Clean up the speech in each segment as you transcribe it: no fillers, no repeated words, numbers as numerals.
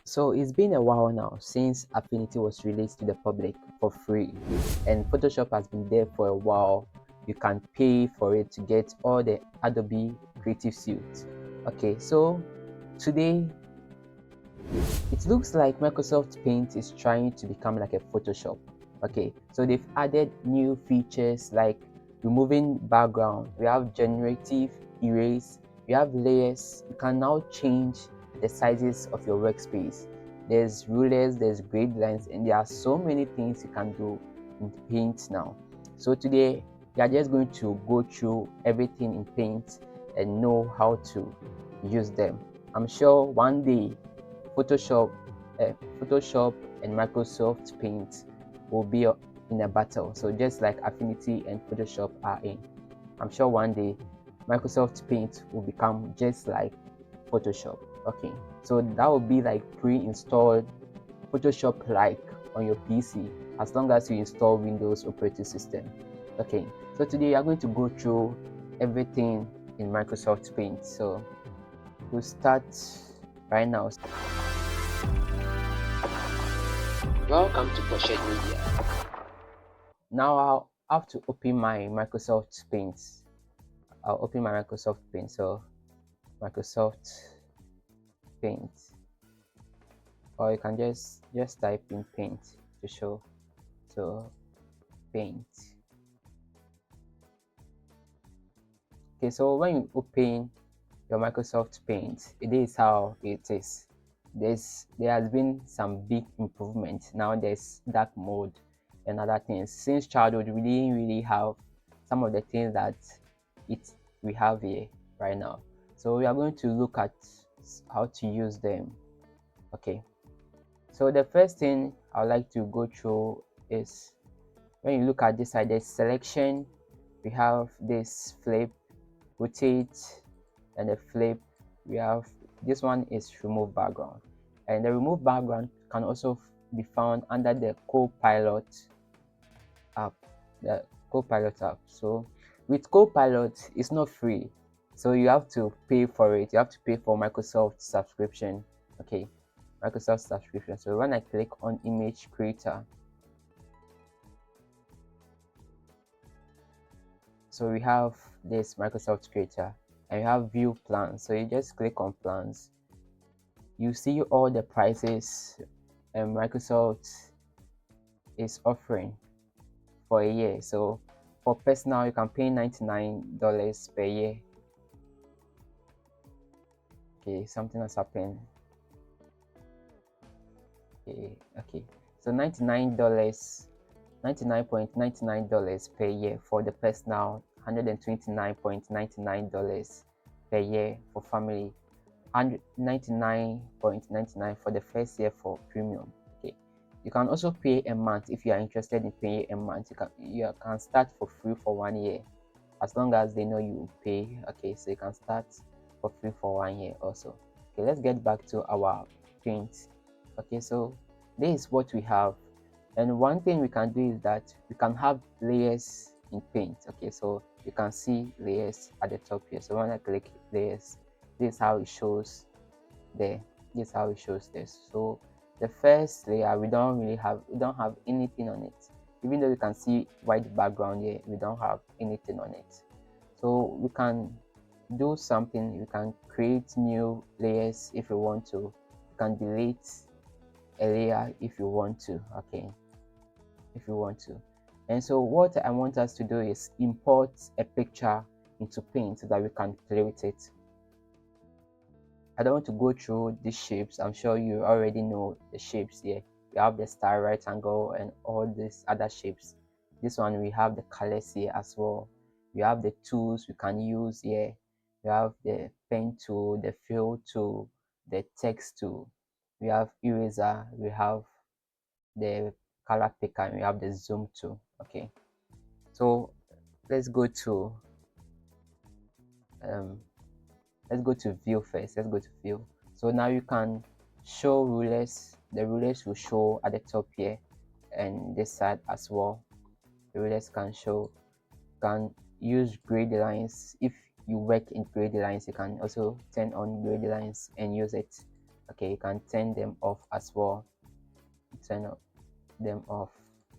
So it's been a while now since Affinity was released to the public for free, and Photoshop has been there for a while. You can pay for it to get all the Adobe Creative Suite. Okay, so today it looks like Microsoft Paint is trying to become like a Photoshop. Okay, so they've added new features like removing background. We have generative erase. We have layers. You can now change the sizes of your workspace. There's rulers, there's grid lines, and there are so many things you can do in Paint now. So today we are just going to go through everything in Paint and know how to use them. I'm sure one day Photoshop, uh, Photoshop and Microsoft Paint will be in a battle. So just like Affinity and Photoshop are in, I'm sure one day Microsoft Paint will become just like Photoshop. Okay, so that will be like pre-installed Photoshop like on your PC as long as you install Windows operating system. Okay, so today we are going to go through everything in Microsoft Paint. So we'll start right now. Welcome to Potsherd Media. Now I'll have to open my Microsoft Paint. I'll open my Microsoft Paint. So Microsoft Paint, or you can just type in Paint to show. So Paint. Okay, so when you open your Microsoft Paint, it is how it is. There has been some big improvement. Now there's dark mode and other things. Since childhood, we didn't really have some of the things that it we have here right now. So we are going to look at how to use them. Okay. So the first thing I would like to go through is when you look at this side, there's selection. We have this flip, rotate, and the flip. We have this one is remove background, and the remove background can also be found under the Copilot app, the Copilot app. So with Copilot, it's not free, so you have to pay for it. You have to pay for Microsoft subscription. Okay, Microsoft subscription. So when I click on image creator, so we have this Microsoft creator, and you have view plans. So you just click on plans, you see all the prices Microsoft is offering for a year. So for personal, you can pay $99 per year. Okay, something has happened. Okay. So $99, $99.99 per year for the personal, $129.99 per year for family, $199.99 for the first year for premium. Okay, you can also pay a month if you are interested in paying a month. You can start for free for 1 year as long as they know you pay. Okay, so you can start for free for 1 year also. Okay, let's get back to our Paint. Okay, so this is what we have, and one thing we can do is that we can have layers in Paint. Okay, so you can see layers at the top here. So when I click layers, this is how it shows there. This is how it shows this. So the first layer, we don't have anything on it. Even though you can see white background here, we don't have anything on it. So we can do something. We can create new layers if you want to. You can delete a layer if you want to. Okay, if you want to. And so what I want us to do is import a picture into Paint so that we can play with it. I don't want to go through these shapes. I'm sure you already know the shapes here. We have the star, rectangle, and all these other shapes. This one, we have the colors here as well. We have the tools we can use here. We have the pen tool, the fill tool, the text tool. We have eraser. We have the color picker, and we have the zoom tool. Okay, so let's go to um, let's go to view first. Let's go to view. So now you can show rulers. The rulers will show at the top here and this side as well. The rulers can show. Can use grid lines. If you work in grid lines, you can also turn on grid lines and use it. Okay, you can turn them off as well. Turn them off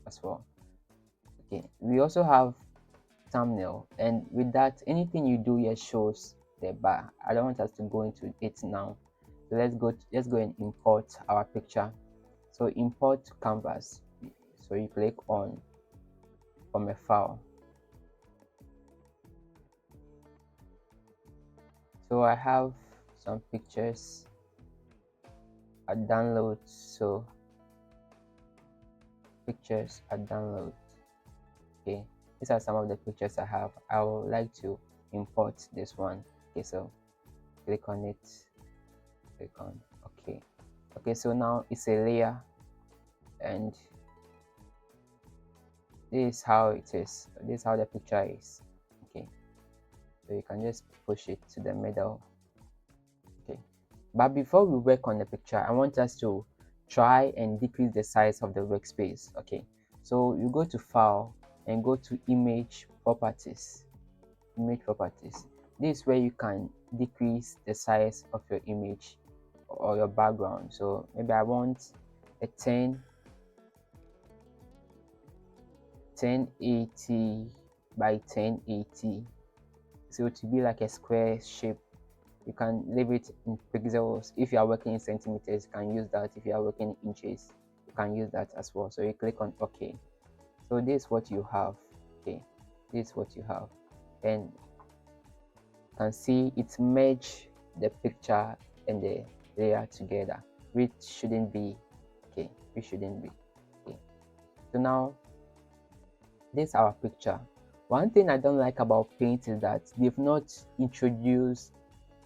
as well. Okay, we also have thumbnail, and with that, anything you do here shows the bar. I don't want us to go into it now, so let's go and import our picture. So import canvas, so you click on from a file. So I have some pictures I download, so pictures I download. Okay, these are some of the pictures I have. I would like to import this one. Okay, so click on it, click on okay. Okay, so now it's a layer, and this is how it is. This is how the picture is. Okay, so you can just push it to the middle. Okay, but before we work on the picture, I want us to try and decrease the size of the workspace. Okay, so you go to file and go to image properties. Image properties, this is where you can decrease the size of your image or your background. So maybe I want a 1080 by 1080, so to be like a square shape. You can leave it in pixels. If you are working in centimeters, you can use that. If you are working in inches, you can use that as well. So you click on OK. So this is what you have. Okay, this is what you have, and you can see it merge the picture and the layer together, which shouldn't be. Okay, which shouldn't be. Okay, so now this is our picture. One thing I don't like about Paint is that they've not introduced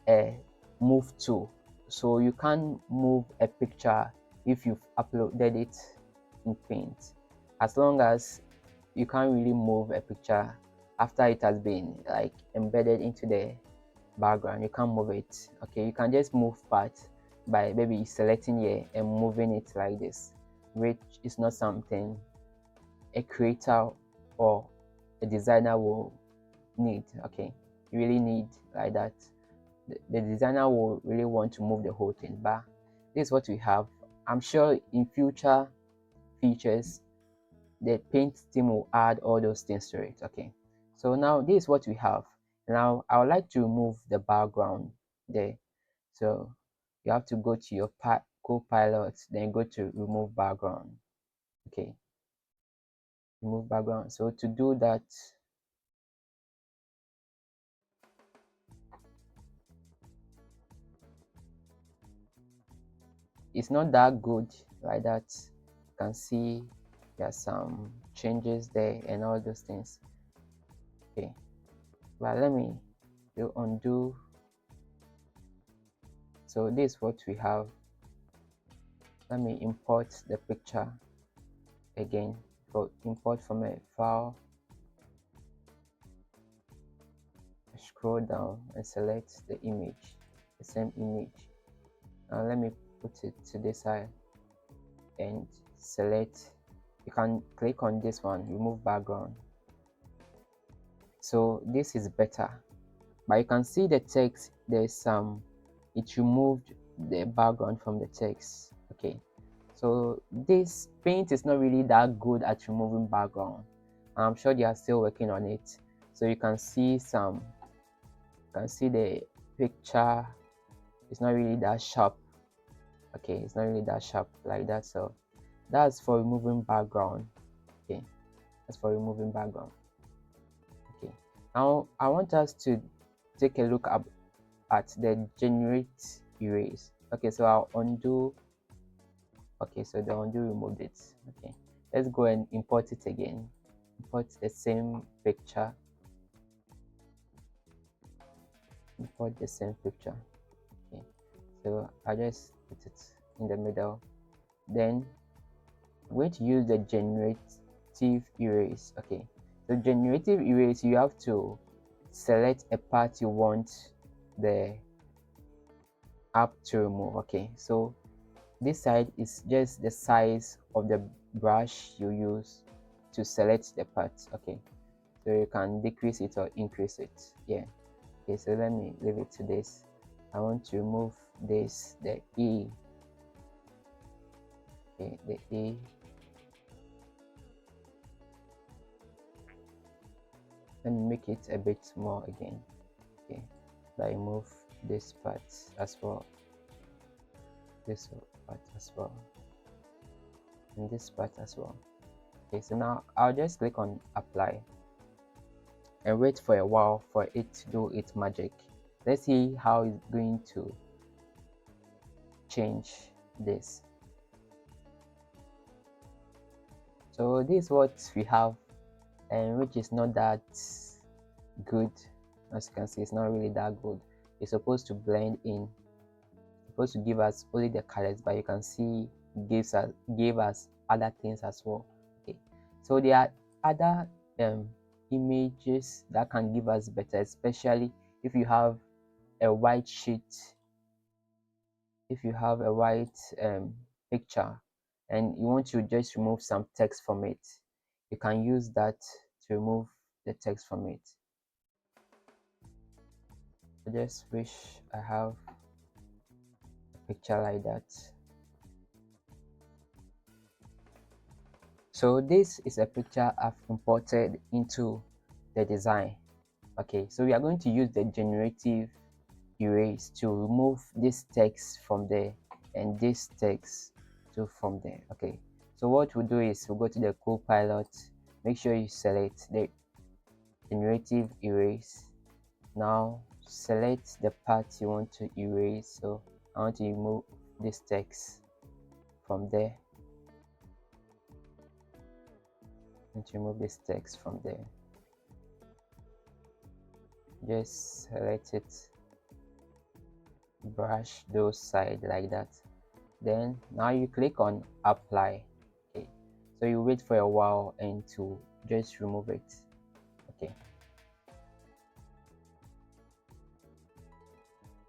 a move tool, so you can't move a picture if you've uploaded it in Paint. As long as you can't really move a picture after it has been like embedded into the background, you can't move it. Okay, you can just move parts by maybe selecting here and moving it like this, which is not something a creator or a designer will need. Okay, you really need like that. The designer will really want to move the whole thing, but this is what we have. I'm sure in future features the Paint team will add all those things to it. Okay, so now this is what we have. Now I would like to remove the background there, so you have to go to your Copilot, then go to remove background. Okay, remove background. So to do that, it's not that good like that. You can see there's some changes there and all those things. Okay, but let me do undo. So this is what we have. Let me import the picture again. Go import from a file, scroll down and select the image, the same image. Now let me put it to this side and select. You can click on this one, remove background. So this is better, but you can see the text. There's some, it removed the background from the text. Okay, so this Paint is not really that good at removing background. I'm sure they are still working on it. So you can see some, you can see the picture is not really that sharp. Okay, it's not really that sharp like that. So that's for removing background. Okay, that's for removing background. Okay, now I want us to take a look at the generate erase. Okay, so I'll undo. Okay, so the undo removed it. Okay, let's go and import it again. Import the same picture. Import the same picture. Okay, so I just put it in the middle. Then I'm going to use the generative erase. Okay, so generative erase, you have to select a part you want the app to remove. Okay, so this side is just the size of the brush you use to select the part. Okay, so you can decrease it or increase it. Yeah. Okay, so let me leave it to this. I want to remove this, the E. Okay, the E. Let me make it a bit more again. Okay, I remove this part as well, this part as well, and this part as well. Okay, so now I'll just click on apply and wait for a while for it to do its magic. Let's see how it's going to change this. So this is what we have, and which is not that good. As you can see, it's not really that good. It's supposed to blend in, supposed to give us only the colors, but you can see it gave us other things as well. Okay, so there are other images that can give us better, especially if you have a white sheet, if you have a white picture and you want to just remove some text from it, you can use that to remove the text from it. I just wish I have a picture like that. So this is a picture I've imported into the design. Okay, so we are going to use the generative erase to remove this text from there and this text too from there. Okay, so what we'll do is we'll go to the Copilot, make sure you select the generative erase. Now select the part you want to erase. So I want to remove this text from there. And to remove this text from there, just select it, brush those sides like that. Then now you click on apply. Okay, so you wait for a while and to just remove it. Okay,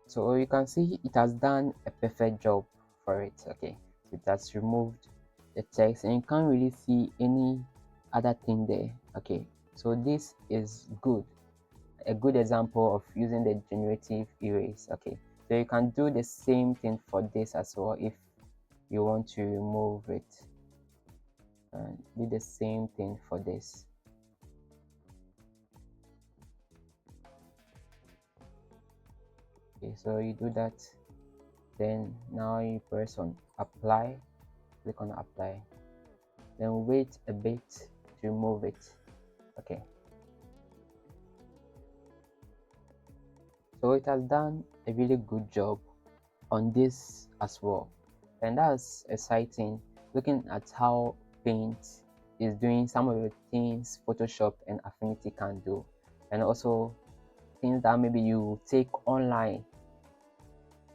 so you can see it has done a perfect job for it. Okay, so it has removed the text and you can't really see any other thing there. Okay, so this is good, a good example of using the generative erase. Okay, so you can do the same thing for this as well if you want to remove it, and do the same thing for this. Okay, so you do that, then now you press on apply, click on apply, then wait a bit to remove it. Okay, so it has done a really good job on this as well, and that's exciting, looking at how Paint is doing some of the things Photoshop and Affinity can do, and also things that maybe you take online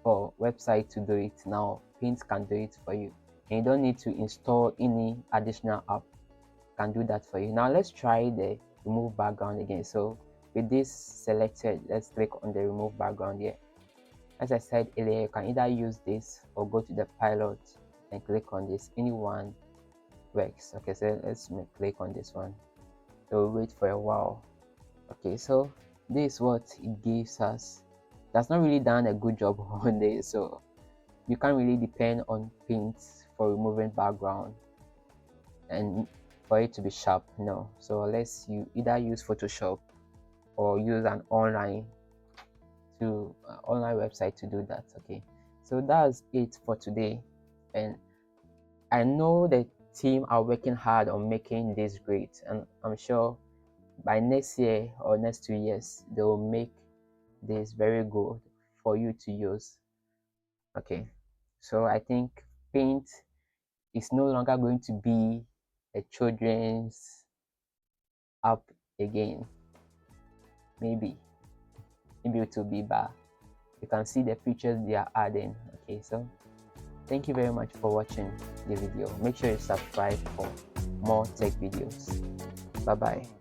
for website to do it. Now Paint can do it for you and you don't need to install any additional app. Can do that for you. Now let's try the remove background again. So with this selected, let's click on the remove background here. As I said earlier, you can either use this or go to the pilot and click on this. Anyone works. Okay, so let's click on this one. So wait for a while. Okay, so this is what it gives us. That's not really done a good job on this, so you can't really depend on Paint for removing background and for it to be sharp. No, so unless you either use Photoshop or use an online website to do that. Okay, so that's it for today, and I know the team are working hard on making this great, and I'm sure by next year or next 2 years they will make this very good for you to use. Okay, so I think Paint is no longer going to be a children's app again. Maybe it will be, but you can see the features they are adding. Okay, so thank you very much for watching the video. Make sure you subscribe for more tech videos. Bye bye.